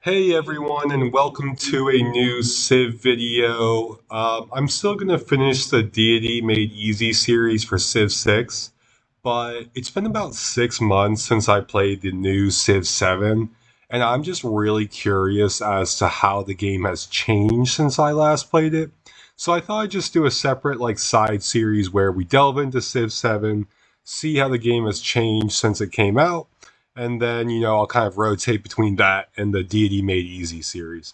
Hey everyone, and welcome to a new Civ video. I'm still going to finish the Deity Made Easy series for Civ 6, but it's been about 6 months since I played the new Civ 7, and I'm just really curious as to how the game has changed since I last played it. So I thought I'd just do a separate side series where we delve into Civ 7, see how the game has changed since it came out, and then I'll kind of rotate between that and the Deity Made Easy series.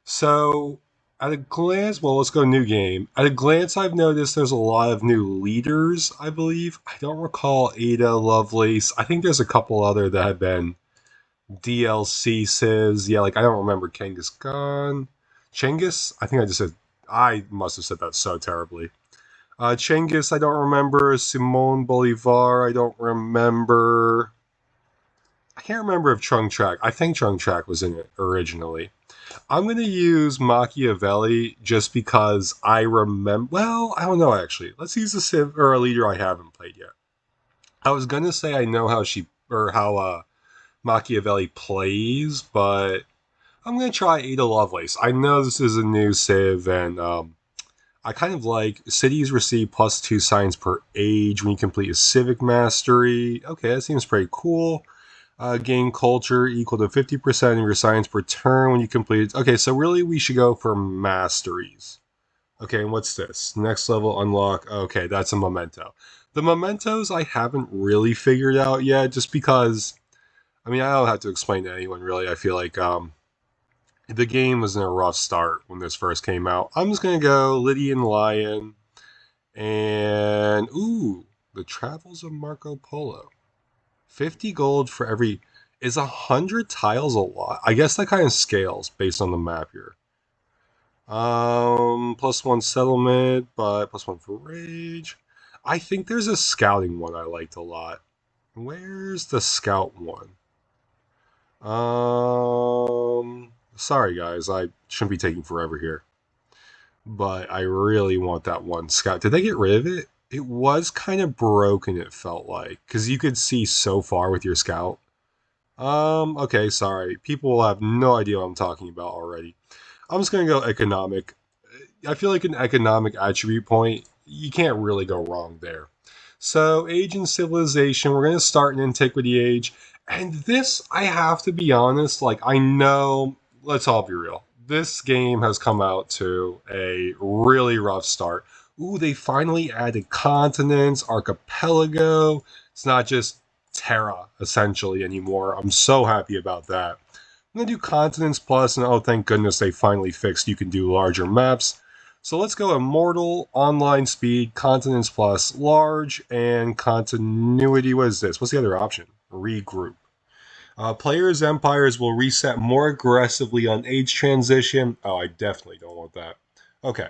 So at a glance, well, let's go new game. At a glance, I've noticed there's a lot of new leaders, I believe. I don't recall Ada, Lovelace. I think there's a couple other that have been DLC civs. Yeah, I don't remember Genghis Khan. Chenghis? I must have said that so terribly. Chenghis, I don't remember. Simon Bolivar, I don't remember. I can't remember if Chung Trak. I think Chung Trak was in it originally. I'm going to use Machiavelli just because I remember. Well, I don't know actually. Let's use a civ or a leader I haven't played yet. I was going to say I know how Machiavelli plays, but I'm going to try Ada Lovelace. I know this is a new civ, and I kind of like cities receive +2 signs per age when you complete a civic mastery. Okay, that seems pretty cool. Gain culture equal to 50% of your science per turn when you complete it. Okay, so really we should go for masteries. Okay, and what's this? Next level unlock. Okay, that's a memento. The mementos I haven't really figured out yet, just because, I don't have to explain to anyone really. I feel like the game was in a rough start when this first came out. I'm just going to go Lydian Lion and, ooh, the Travels of Marco Polo. 50 gold for every. Is 100 tiles a lot? I guess that kind of scales based on the map here. +1 settlement, but +1 for rage. I think there's a scouting one I liked a lot. Where's the scout one? Sorry guys, I shouldn't be taking forever here. But I really want that one scout. Did they get rid of it? It was kind of broken, it felt like, because you could see so far with your scout. Okay, sorry. People will have no idea what I'm talking about already. I'm just gonna go economic. I feel like an economic attribute point, you can't really go wrong there. So, age and civilization, we're gonna start in Antiquity Age. And this, I have to be honest, I know, let's all be real. This game has come out to a really rough start. Ooh, they finally added continents, archipelago. It's not just Terra, essentially, anymore. I'm so happy about that. I'm going to do Continents Plus, and oh, thank goodness they finally fixed you can do larger maps. So let's go Immortal, Online Speed, Continents Plus, Large, and Continuity. What is this? What's the other option? Regroup. Players' empires will reset more aggressively on age transition. Oh, I definitely don't want that. Okay.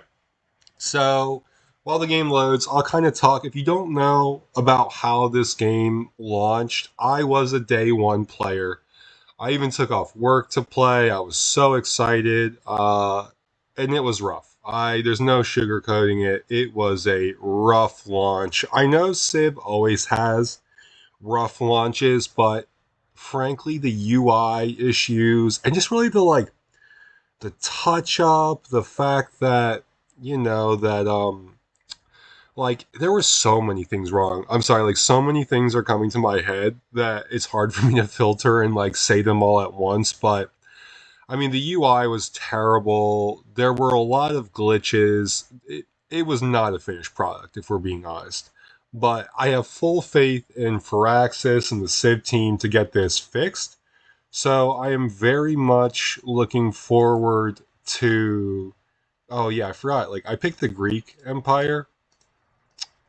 So while the game loads, I'll kind of talk. If you don't know about how this game launched, I was a day one player. I even took off work to play. I was so excited, and it was rough. There's no sugarcoating it. It was a rough launch. I know Civ always has rough launches, but frankly, the UI issues and just really the touch up, the fact that there were so many things wrong. I'm sorry, so many things are coming to my head that it's hard for me to filter and say them all at once. But the UI was terrible. There were a lot of glitches. It was not a finished product, if we're being honest. But I have full faith in Firaxis and the Civ team to get this fixed. So I am very much looking forward to. Oh yeah, I forgot. I picked the Greek Empire.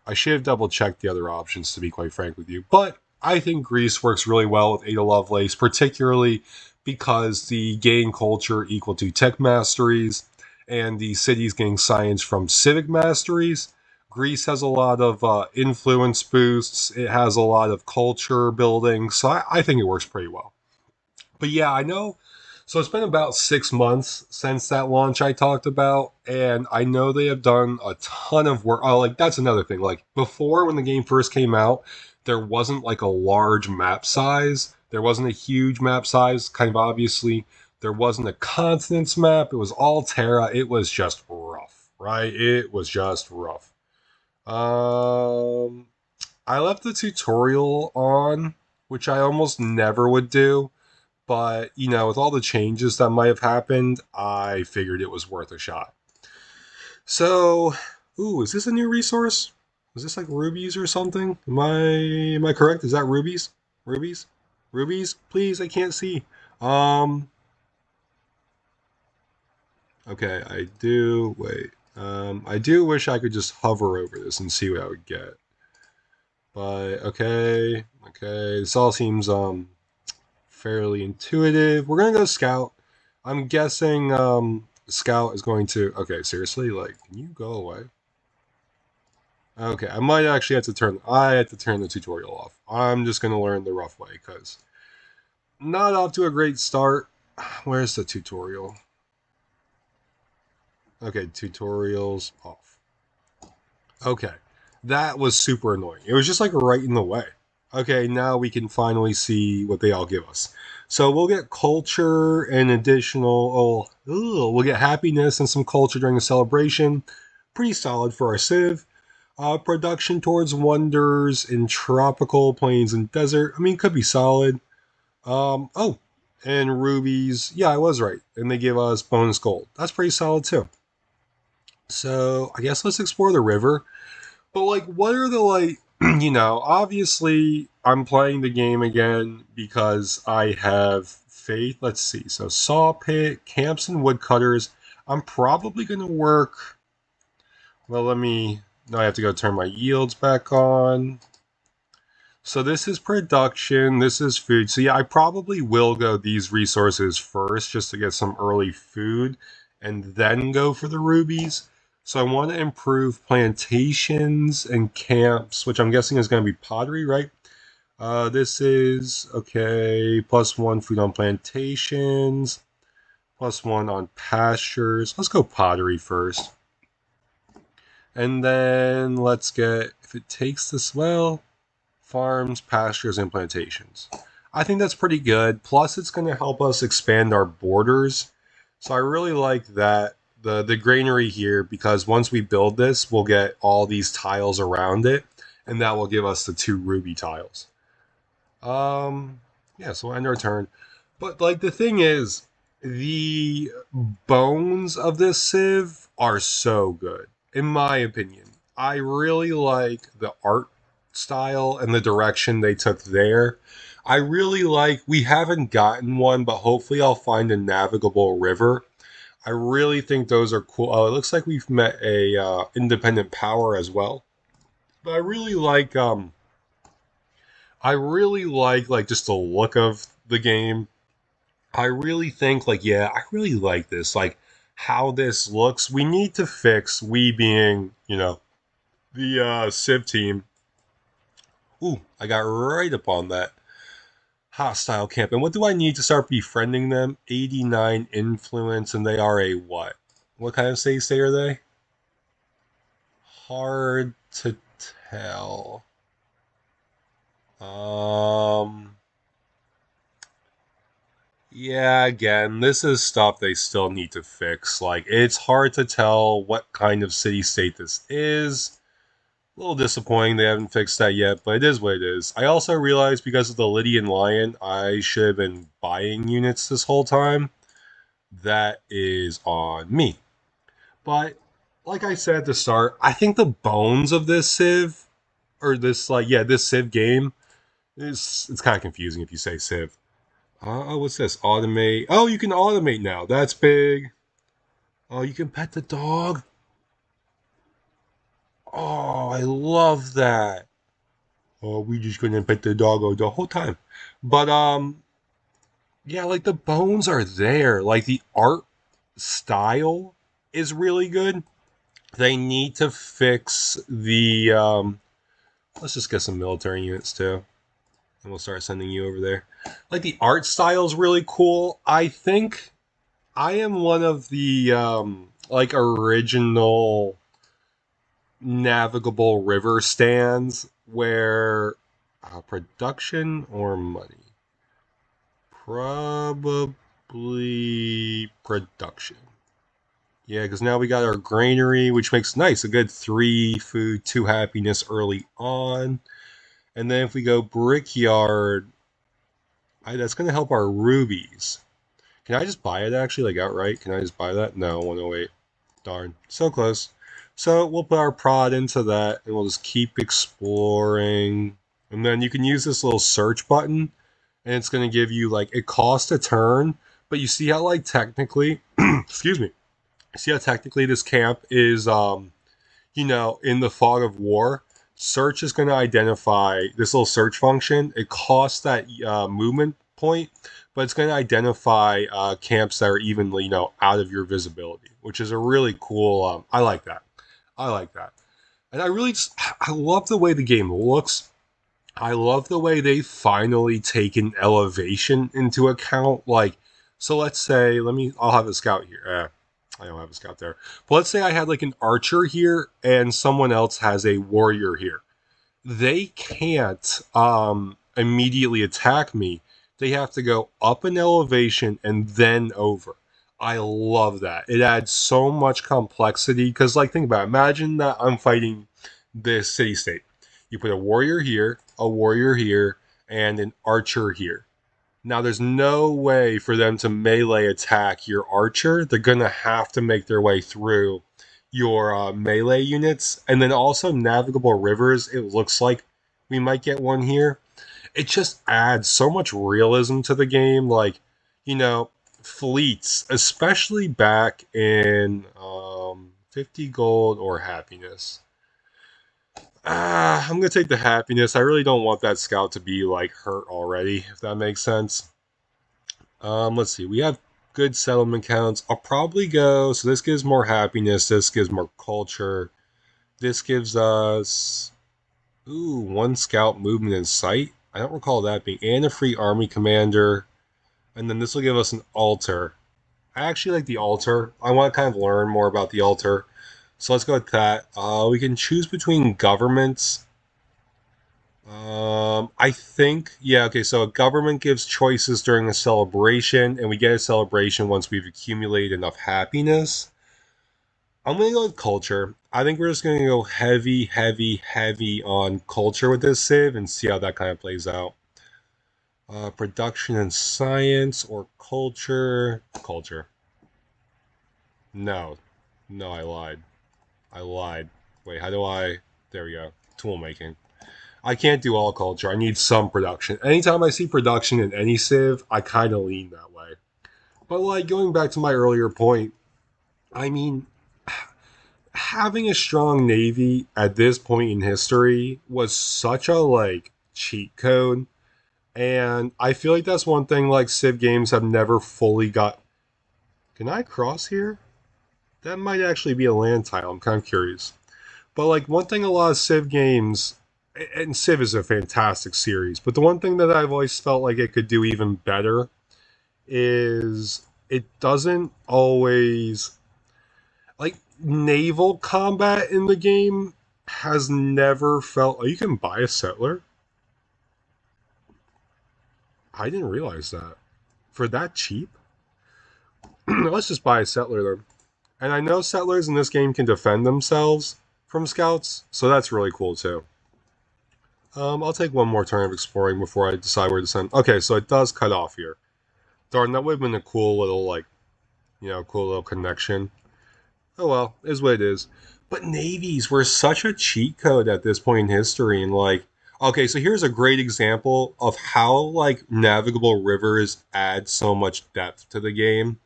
I should have double checked the other options, to be quite frank with you. But I think Greece works really well with Ada Lovelace, particularly because the gain culture equal to tech masteries and the cities gain science from civic masteries. Greece has a lot of influence boosts. It has a lot of culture building. So I think it works pretty well. But yeah, I know. So it's been about 6 months since that launch I talked about, and I know they have done a ton of work. Oh, that's another thing. Before, when the game first came out, there wasn't a large map size. There wasn't a huge map size, kind of obviously. There wasn't a continents map. It was all Terra. It was just rough, right? It was just rough. Um, I left the tutorial on, which I almost never would do. But, with all the changes that might have happened, I figured it was worth a shot. So, ooh, is this a new resource? Is this like rubies or something? Am I correct? Is that rubies? Rubies? Rubies? Please, I can't see. Um, okay, I do wait. I do wish I could just hover over this and see what I would get. But okay, this all seems fairly intuitive. We're gonna go scout. I'm guessing scout is going to. Okay, seriously, like, can you go away? Okay, I might actually have to turn. I have to turn the tutorial off. I'm just gonna learn the rough way because not off to a great start. Where's the tutorial? Okay, tutorials off. Okay, that was super annoying. It was just like right in the way. Okay, now we can finally see what they all give us. So we'll get culture and additional. We'll get happiness and some culture during the celebration. Pretty solid for our civ. Production towards wonders in tropical plains and desert. I mean, could be solid. Oh, and rubies. Yeah, I was right. And they give us bonus gold. That's pretty solid too. So I guess let's explore the river. But like, what are the like? Obviously, I'm playing the game again because I have faith. Let's see. So saw pit, camps, and woodcutters. I'm probably gonna work. Well, let me. Now I have to go turn my yields back on. So this is production, this is food. So yeah, I probably will go these resources first just to get some early food and then go for the rubies. So I want to improve plantations and camps, which I'm guessing is going to be pottery, right? This is okay, +1 food on plantations, +1 on pastures. Let's go pottery first. And then let's get, if it takes this well, farms, pastures, and plantations. I think that's pretty good. Plus, it's going to help us expand our borders. So I really like that the granary here because once we build this, we'll get all these tiles around it, and that will give us the 2 ruby tiles. Yeah, so we'll end our turn. But like the thing is, the bones of this civ are so good, in my opinion. I really like the art style and the direction they took there. I really like. We haven't gotten one, but hopefully I'll find a navigable river. I really think those are cool. Oh, it looks like we've met a independent power as well. But I really like just the look of the game. I really think like yeah, I really like this. Like how this looks. We need to fix, we being, the Civ team. Ooh, I got right upon that. Hostile camp. And what do I need to start befriending them? 89 influence, and they are a what? What kind of save state are they? Hard to tell. Um Yeah, again, this is stuff they still need to fix. Like, it's hard to tell what kind of city state this is. A little disappointing they haven't fixed that yet, but it is what it is. I also realized because of the Lydian Lion, I should have been buying units this whole time. That is on me. But, like I said at the start, I think the bones of this Civ, or this, like, yeah, this Civ game, it's kind of confusing if you say Civ. Oh, what's this? Automate. Oh, you can automate now. That's big. Oh, you can pet the dog. Oh, I love that. Oh, we just gonna pet the dog the whole time. But yeah, like the bones are there. Like the art style is really good. They need to fix the let's just get some military units too. And we'll start sending you over there. Like the art style is really cool. I think I am one of the like original navigable river stands where production or money, probably Probably production. Yeah, because now we got our granary, which makes nice a good 3 food, 2 happiness early on. And then if we go brickyard, that's going to help our rubies. Can I just buy it actually, like outright? Can I just buy that? No, 108. Darn, so close. So we'll put our prod into that and we'll just keep exploring. And then you can use this little search button and it's going to give you like it costs a turn, but you see how like technically, excuse me, see how technically this camp is in the fog of war. Search is going to identify this little search function. It costs that movement point, but it's going to identify camps that are even out of your visibility, which is a really cool. I like that. I like that, and I love the way the game looks. I love the way they finally taken elevation into account. Like, so let's say, I'll have a scout here. I don't have a scout there. But let's say I had like an archer here and someone else has a warrior here. They can't immediately attack me. They have to go up an elevation and then over. I love that. It adds so much complexity because, like, think about it. Imagine that I'm fighting this city state. You put a warrior here, and an archer here. Now, there's no way for them to melee attack your archer. They're going to have to make their way through your melee units. And then also navigable rivers. It looks like we might get one here. It just adds so much realism to the game. Like, you know, fleets, especially back in 50 gold or happiness. I'm gonna take the happiness. I really don't want that scout to be like hurt already, if that makes sense. Let's see. We have good settlement counts. I'll probably go. So this gives more happiness. This gives more culture. This gives us one scout movement in sight. I don't recall that being and a free army commander. And then this will give us an altar. I actually like the altar. I want to kind of learn more about the altar. So let's go with that. We can choose between governments. I think, yeah, okay, so a government gives choices during a celebration, and we get a celebration once we've accumulated enough happiness. I'm going to go with culture. I think we're just going to go heavy, heavy, heavy on culture with this Civ and see how that kind of plays out. Production and science or culture? Culture. No. No, I lied. I lied. Wait, how do I... There we go. Tool making. I can't do all culture. I need some production. Anytime I see production in any Civ, I kind of lean that way. But like going back to my earlier point, I mean, having a strong navy at this point in history was such a like cheat code, and I feel like that's one thing like Civ games have never fully got. Can I cross here? That might actually be a land tile. I'm kind of curious. But like one thing a lot of Civ games, and Civ is a fantastic series, but the one thing that I've always felt like it could do even better is it doesn't always like naval combat in the game has never felt. Oh, you can buy a settler. I didn't realize that for that cheap. Let's just buy a settler then. And I know settlers in this game can defend themselves from scouts, so that's really cool too. I'll take one more turn of exploring before I decide where to send. Okay, so it does cut off here. Darn, that would have been a cool little, like, cool little connection. Oh well, is what it is. But navies were such a cheat code at this point in history, and like, okay, so here's a great example of how like navigable rivers add so much depth to the game.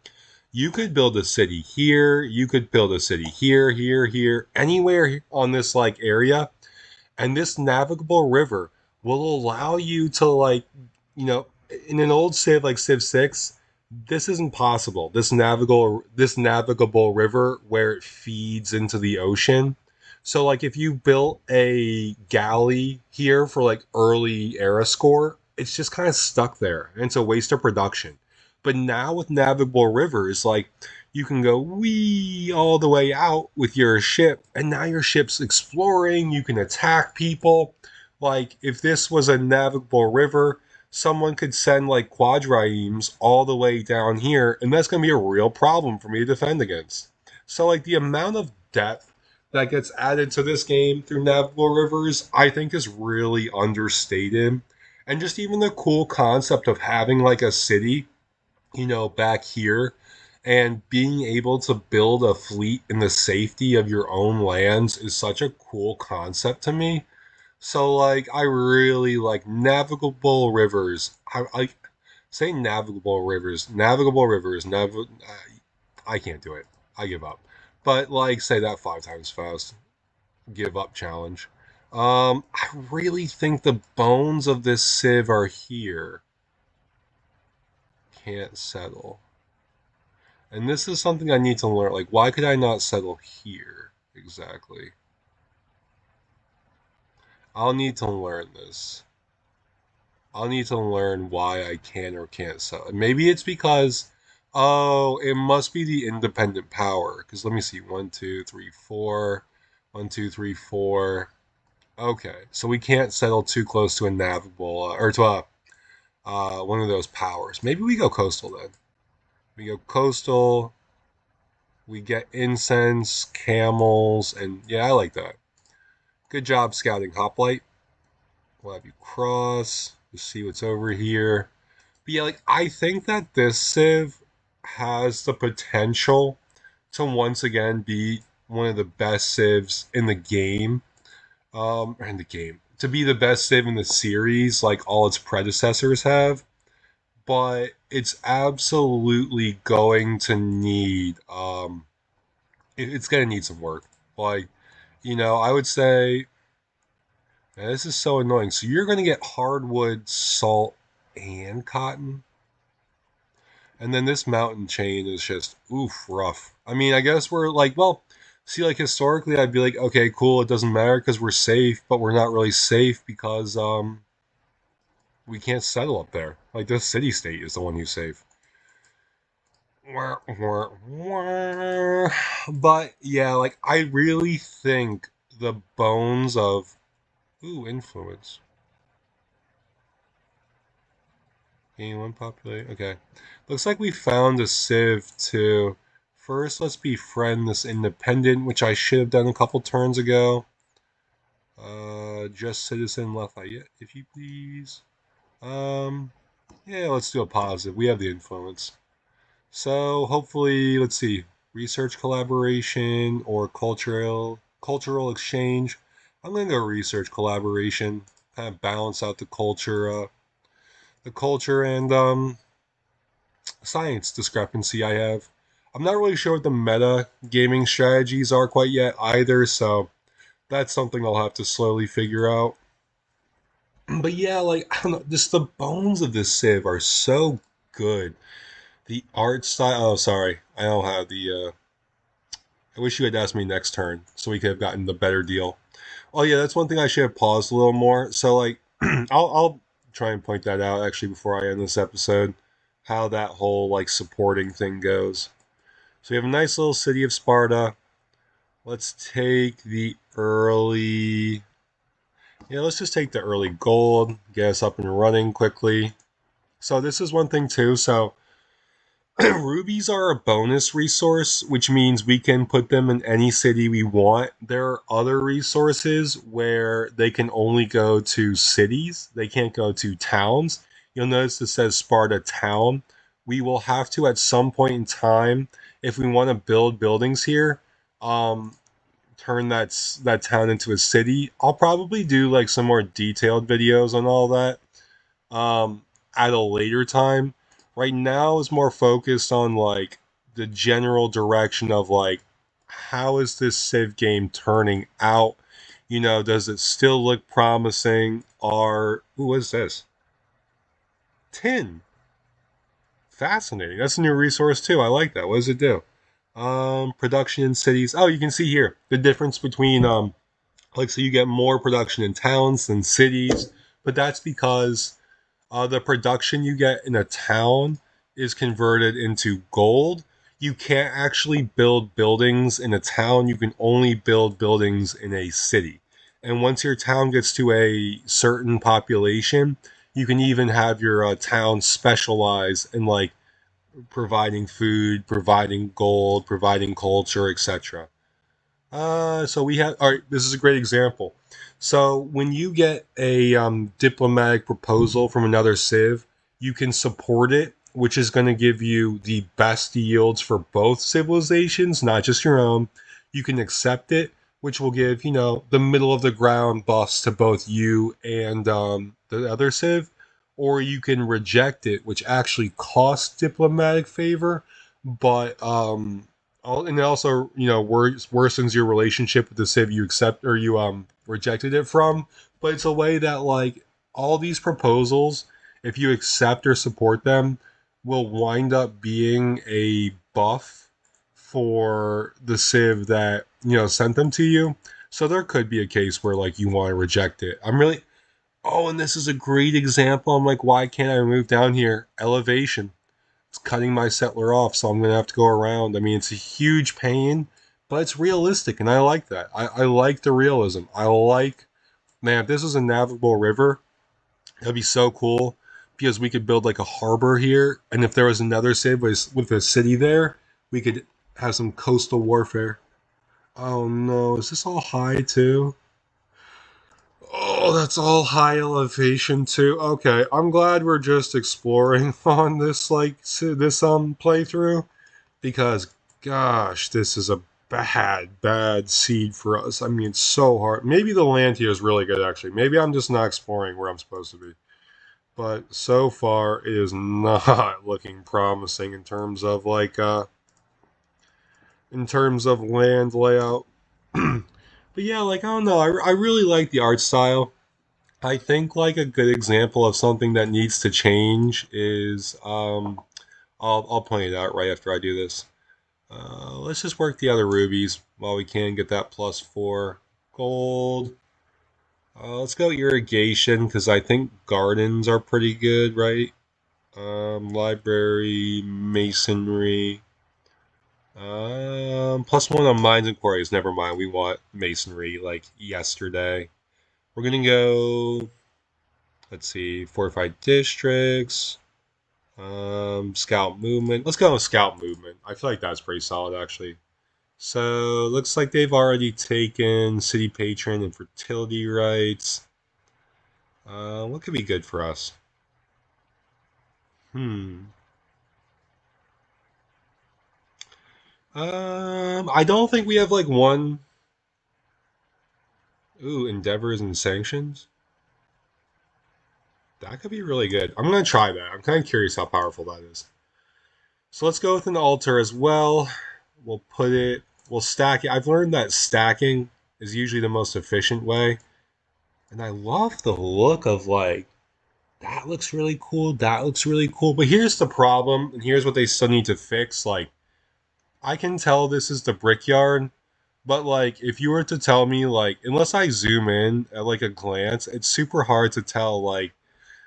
You could build a city here, you could build a city here, here, here, anywhere on this like area, and this navigable river will allow you to like you know in an old civ like civ 6 this isn't possible. This navigable river where it feeds into the ocean. So like if you built a galley here for like early era score, it's just kind of stuck there and it's a waste of production. But now with navigable rivers, like you can go wee all the way out with your ship, and now your ship's exploring. You can attack people. Like if this was a navigable river, someone could send like quadraims all the way down here, and that's going to be a real problem for me to defend against. So, like, the amount of depth that gets added to this game through navigable rivers, I think is really understated. And just even the cool concept of having like a city, back here and being able to build a fleet in the safety of your own lands is such a cool concept to me. So like I really like navigable rivers. I say navigable rivers. I can't do it. I give up. But like say that 5 times fast. Give up challenge. I really think the bones of this civ are here. Can't settle. And this is something I need to learn. Like, why could I not settle here exactly? I'll need to learn this. I'll need to learn why I can or can't settle. Maybe it's because, oh, it must be the independent power. Because let me see. 1, 2, 3, 4. 1, 2, 3, 4. Okay. So we can't settle too close to a navigable, or to a one of those powers. Maybe we go coastal then. We go coastal. We get incense, camels, and yeah, I like that. Good job scouting, Hoplite. We'll have you cross. We'll see what's over here. But yeah, like I think that this Civ has the potential to once again be one of the best Civs in the game. Or in the game. To be the best Civ in the series, like all its predecessors have. But it's absolutely going to need it's gonna need some work. Like, I would say, man, this is so annoying. So you're gonna get hardwood, salt, and cotton, and then this mountain chain is just oof rough. I mean, I guess we're like, well, see, like historically, I'd be like, okay, cool, it doesn't matter because we're safe, but we're not really safe because we can't settle up there. Like this city state is the one who's safe. But yeah, like I really think the bones of influence. Gain one populate. Okay. Looks like we found a civ too. First, let's befriend this independent, which I should have done a couple turns ago. Just citizen Lafayette, if you please. Um, yeah, let's do a positive. We have the influence. So hopefully, let's see, research collaboration or cultural exchange. I'm gonna go research collaboration, kind of balance out the culture and science discrepancy I have. I'm not really sure what the meta gaming strategies are quite yet either, so that's something I'll have to slowly figure out. But yeah, like I don't know, just the bones of this Civ are so good. The art style. Oh, sorry, I don't have the. I wish you had asked me next turn so we could have gotten the better deal. Oh yeah, that's one thing I should have paused a little more. So like, I'll try and point that out actually before I end this episode, how that whole like supporting thing goes. So we have a nice little city of Sparta. Let's take the early. Yeah, let's just take the early gold, get us up and running quickly. So this is one thing too. So rubies are a bonus resource, which means we can put them in any city we want. There are other resources where they can only go to cities, they can't go to towns. You'll notice it says Sparta Town. We will have to, at some point in time, if we want to build buildings here, um, turn that town into a city. I'll probably do like some more detailed videos on all that um, at a later time. Right now is more focused on like the general direction of like how is this Civ game turning out? Does it still look promising? Or who is this? Tin. Fascinating. That's a new resource too. I like that. What does it do? Production in cities. Oh, you can see here the difference between like so you get more production in towns than cities, but that's because the production you get in a town is converted into gold. You can't actually build buildings in a town. You can only build buildings in a city. And once your town gets to a certain population, You can even have your town specialize in like providing food, providing gold, providing culture, etc. So we have. All right, this is a great example. So when you get a diplomatic proposal from another civ, you can support it, which is going to give you the best yields for both civilizations, not just your own. You can accept it, which will give the middle of the ground buffs to both you and the other civ, or you can reject it, which actually costs diplomatic favor, but and it also worsens your relationship with the civ you accept or you rejected it from. But it's a way that like all these proposals, if you accept or support them, will wind up being a buff for the civ that sent them to you. So there could be a case where like you want to reject it. I'm really Oh, and this is a great example. I'm like, why can't I move down here? Elevation, it's cutting my settler off, so I'm gonna have to go around. I mean, it's a huge pain, but it's realistic, and I like that. I like the realism. I like, man, if this was a navigable river, that'd be so cool because we could build like a harbor here, and if there was another civ with a city there, we could have some coastal warfare. Oh no, is this all high too? Oh, that's all high elevation too. Okay, I'm glad we're just exploring on this this playthrough because gosh, this is a bad seed for us. I mean, it's so hard. Maybe the land here is really good actually. Maybe I'm just not exploring where I'm supposed to be. But so far it is not looking promising in terms of land layout. But yeah, like I don't know. I really like the art style. I think like a good example of something that needs to change is I'll point it out right after I do this. Let's just work the other rubies while we can get that +4 gold. Let's go irrigation because I think gardens are pretty good, right? Library, masonry. +1 on mines and quarries. Never mind. We want masonry like yesterday. We're gonna go. Let's see, fortified districts. Scout movement. Let's go with scout movement. I feel like that's pretty solid actually. So looks like they've already taken city patron and fertility rights. What could be good for us? Hmm. I don't think we have like one. Ooh, endeavors and sanctions. That could be really good. I'm gonna try that. I'm kind of curious how powerful that is. So let's go with an altar as well. We'll put it. We'll stack it. I've learned that stacking is usually the most efficient way. And I love the look of like, that looks really cool. That looks really cool. But here's the problem, and here's what they still need to fix. Like, I can tell this is the brickyard, but like, if you were to tell me, like, unless I zoom in at like a glance, it's super hard to tell. Like,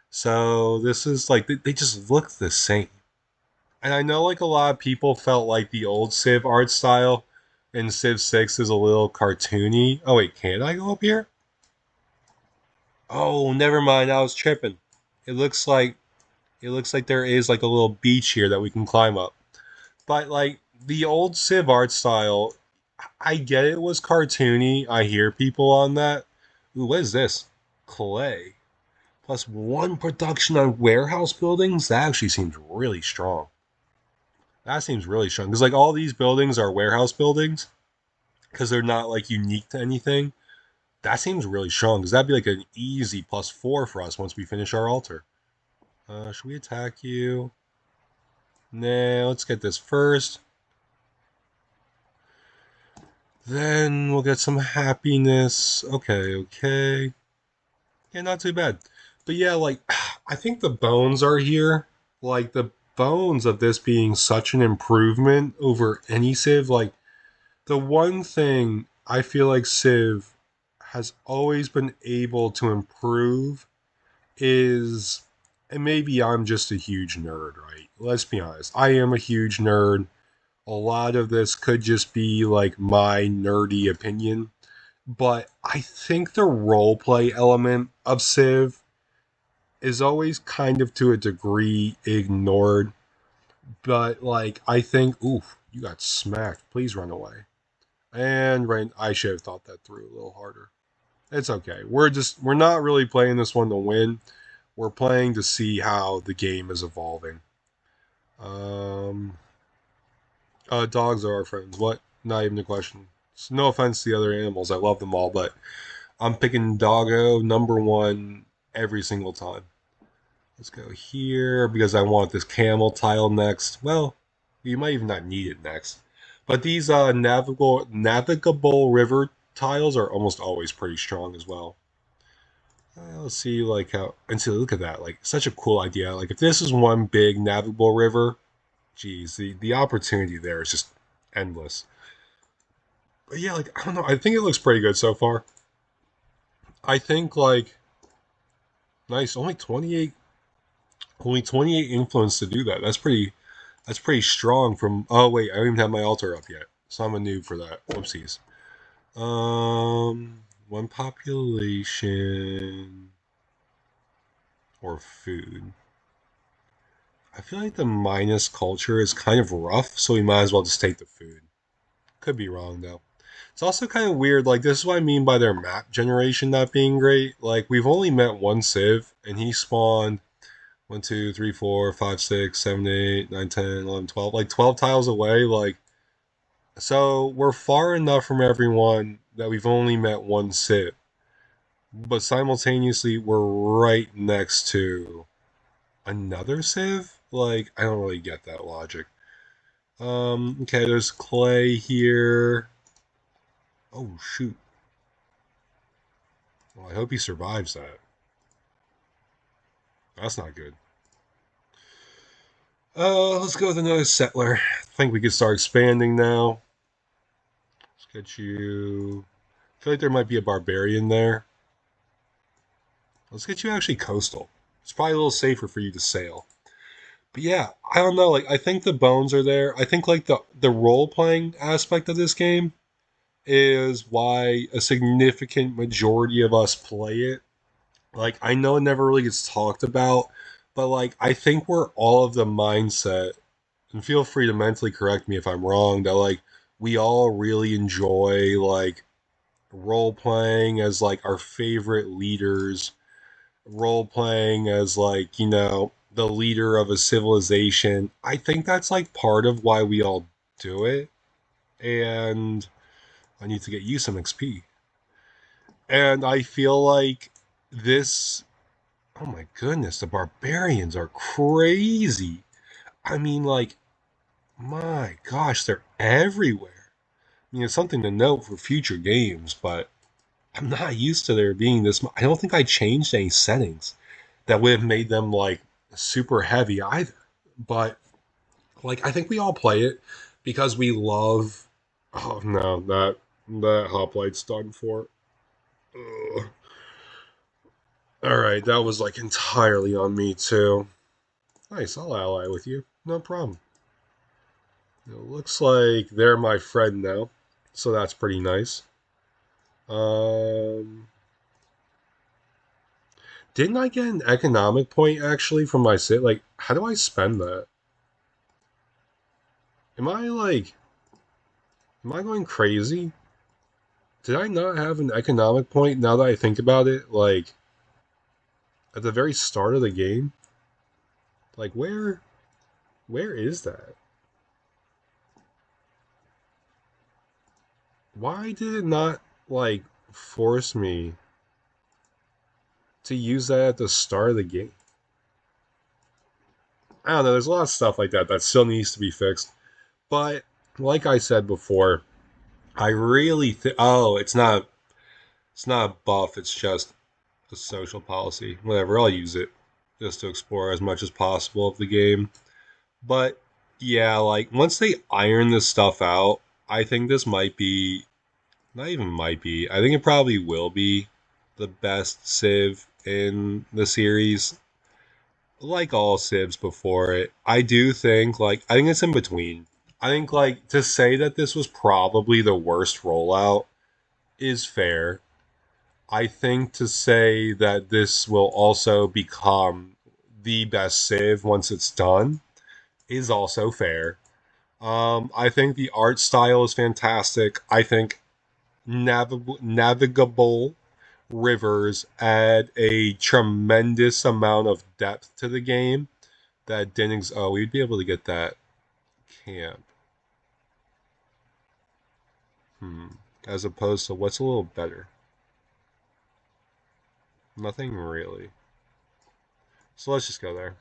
so this is like, they just look the same. And I know like a lot of people felt like the old Civ art style in Civ 6 is a little cartoony. Oh, wait, can I go up here? Oh, never mind. I was tripping. It looks like it looks like there is like a little beach here that we can climb up. But like the old Civ art style, I get it was cartoony. I hear people on that. Ooh, what is this? Clay. +1 production on warehouse buildings? That actually seems really strong. That seems really strong. Because like all these buildings are warehouse buildings because they're not like unique to anything. That seems really strong because that'd be like an easy +4 for us once we finish our altar. Should we attack you? Nah, let's get this first. Then we'll get some happiness. Okay, okay. Yeah, not too bad. But yeah, like, I think the bones are here. Like, the bones of this being such an improvement over any Civ. Like, the one thing I feel like Civ has always been able to improve is, and maybe I'm just a huge nerd, right? Let's be honest. I am a huge nerd. A lot of this could just be like my nerdy opinion, but I think the roleplay element of Civ is always kind of to a degree ignored. But like I think, oof, you got smacked. Please run away. And right, I should have thought that through a little harder. It's okay. We're not really playing this one to win. We're playing to see how the game is evolving. Um, Dogs are our friends. What? Not even a question. No offense to the other animals. I love them all, but I'm picking doggo number one every single time. Let's go here because I want this camel tile next. Well, you might even not need it next. But these navigable river tiles are almost always pretty strong as well. Let's see, like how and so look at that, like such a cool idea. Like if this is one big navigable river, geez, the opportunity there is just endless. But yeah, like I don't know, I think it looks pretty good so far. I think like nice, only 28 influence to do that. That's pretty strong from oh wait, I don't even have my altar up yet. So I'm a noob for that. Whoopsies. One population or food. I feel like the minus culture is kind of rough, so we might as well just take the food. Could be wrong though. It's also kind of weird. Like this is what I mean by their map generation not being great. Like we've only met one Civ, and he spawned 1, 2, 3, 4, 5, 6, 7, 8, 9, 10, 11, 12. Like 12 tiles away. Like so, we're far enough from everyone that we've only met one Civ, but simultaneously we're right next to another Civ. Like I don't really get that logic. Okay, there's Clay here. Oh shoot. Well, I hope he survives that. That's not good. Let's go with another settler. I think we could start expanding now. Let's get you. I feel like there might be a barbarian there. Let's get you actually coastal. It's probably a little safer for you to sail. But yeah, I don't know. Like I think the bones are there. I think like the role playing aspect of this game is why a significant majority of us play it. Like I know it never really gets talked about, but like I think we're all of the mindset, and feel free to mentally correct me if I'm wrong, that like we all really enjoy like role playing as like our favorite leaders, role playing as like, the leader of a civilization. I think that's like part of why we all do it. And I need to get you some XP. And I feel like this, oh my goodness, the barbarians are crazy. I mean, like, my gosh, they're everywhere. I mean, it's something to note for future games, but I'm not used to there being this. I don't think I changed any settings that would have made them like super heavy either. But like, I think we all play it because we love. Oh no, that hoplight's done for. Ugh. All right, that was like entirely on me too. Nice, I'll ally with you. No problem. It looks like they're my friend now, so that's pretty nice. Um, didn't I get an economic point actually from my sit? Like, how do I spend that? Am I like, am I going crazy? Did I not have an economic point now that I think about it? Like, at the very start of the game? Like, where is that? Why did it not, like, force me to use that at the start of the game? I don't know, there's a lot of stuff like that that still needs to be fixed. But, like I said before, I really think, oh, it's not a buff, it's just a social policy. Whatever, I'll use it just to explore as much as possible of the game. But yeah, like once they iron this stuff out, I think this might be, not even might be, I think it probably will be the best Civ in the series. Like all Civs before it, I do think like I think it's in between. I think like to say that this was probably the worst rollout is fair. I think to say that this will also become the best Civ once it's done is also fair. I think the art style is fantastic. I think navigable rivers add a tremendous amount of depth to the game that didn't. Oh, we'd be able to get that camp. Hmm. As opposed to what's a little better? Nothing really. So let's just go there.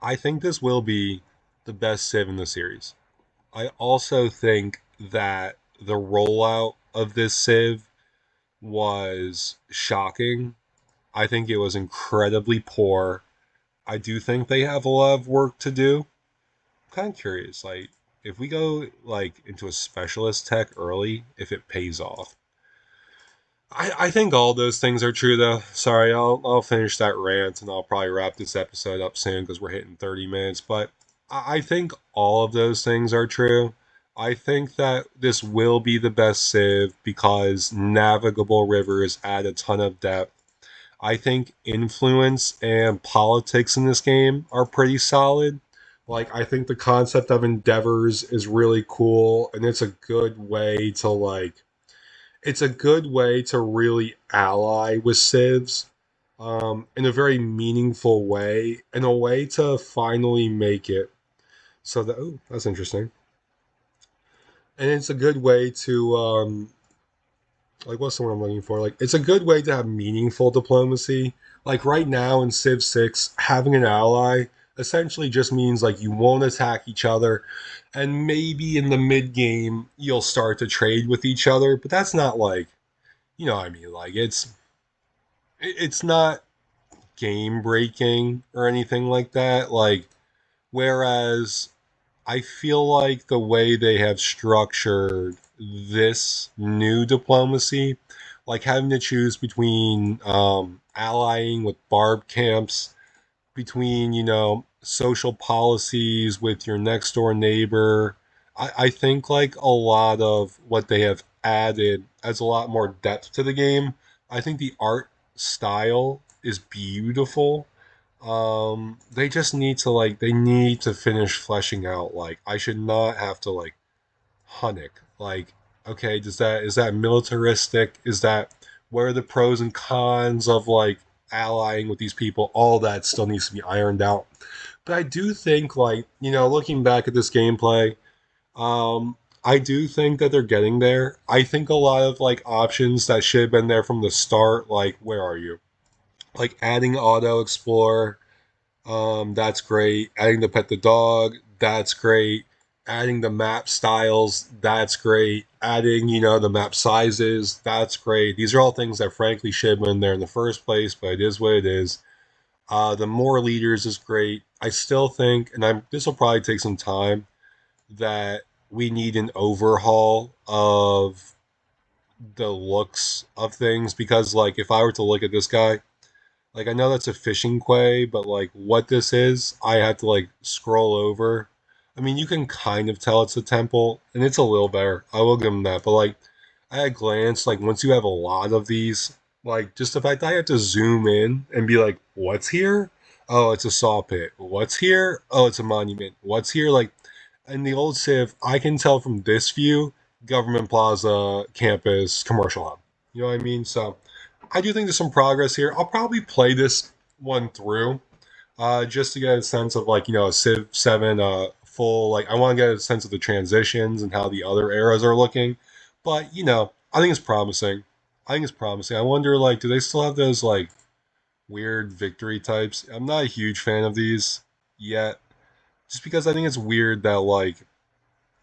I think this will be the best Civ in the series. I also think that the rollout of this Civ was shocking. I think it was incredibly poor. I do think they have a lot of work to do. I'm kind of curious, like if we go like into a specialist tech early, if it pays off. I think all those things are true though. Sorry, I'll finish that rant and I'll probably wrap this episode up soon because we're hitting 30 minutes. But I think all of those things are true. I think that this will be the best Civ because navigable rivers add a ton of depth. I think influence and politics in this game are pretty solid. Like I think the concept of endeavors is really cool and it's a good way to really ally with civs in a very meaningful way, in a way to finally make it so that oh that's interesting, and it's a good way to like what's the word I'm looking for? Like it's a good way to have meaningful diplomacy. Like right now in Civ 6, having an ally essentially just means like you won't attack each other and maybe in the mid game you'll start to trade with each other, but that's not like you know what I mean? Like it's not game breaking or anything like that. Like whereas I feel like the way they have structured this new diplomacy, like having to choose between allying with barb camps, between, social policies with your next door neighbor. I think like a lot of what they have added adds a lot more depth to the game. I think the art style is beautiful. They just need to they need to finish fleshing out like I should not have to like Hunnick. Like, okay, is that militaristic? Is that what are the pros and cons of like allying with these people? All that still needs to be ironed out. But I do think looking back at this gameplay, I do think that they're getting there. I think a lot of like options that should have been there from the start, like where are you? Like adding auto explore, that's great. Adding the pet the dog, that's great. Adding the map styles, that's great. Adding, the map sizes, that's great. These are all things that frankly should have been there in the first place, but it is what it is. The more leaders is great. I still think, and this will probably take some time, that we need an overhaul of the looks of things because, like, if I were to look at this guy, like I know that's a fishing quay, but like what this is, I have to like scroll over. I mean, you can kind of tell it's a temple, and it's a little better. I will give them that. But like, I had glance like once you have a lot of these, like just the fact that I have to zoom in and be like, what's here? Oh, it's a saw pit. What's here? Oh, it's a monument. What's here? Like in the old Civ, I can tell from this view, government plaza, campus, commercial hub. You know what I mean? So I do think there's some progress here. I'll probably play this one through just to get a sense of like Civ 7 full. Like I want to get a sense of the transitions and how the other eras are looking. But I think it's promising. I think it's promising. I wonder like do they still have those like weird victory types? I'm not a huge fan of these yet, just because I think it's weird that like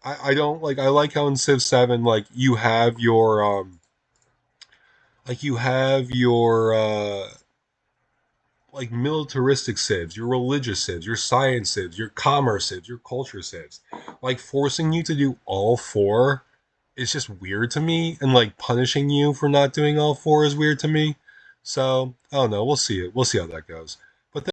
I don't like I like how in Civ 7 like you have your like militaristic civs, your religious civs, your science civs, your commerce civs, your culture civs. Like forcing you to do all four is just weird to me, and like punishing you for not doing all four is weird to me. So I don't know. We'll see it. We'll see how that goes.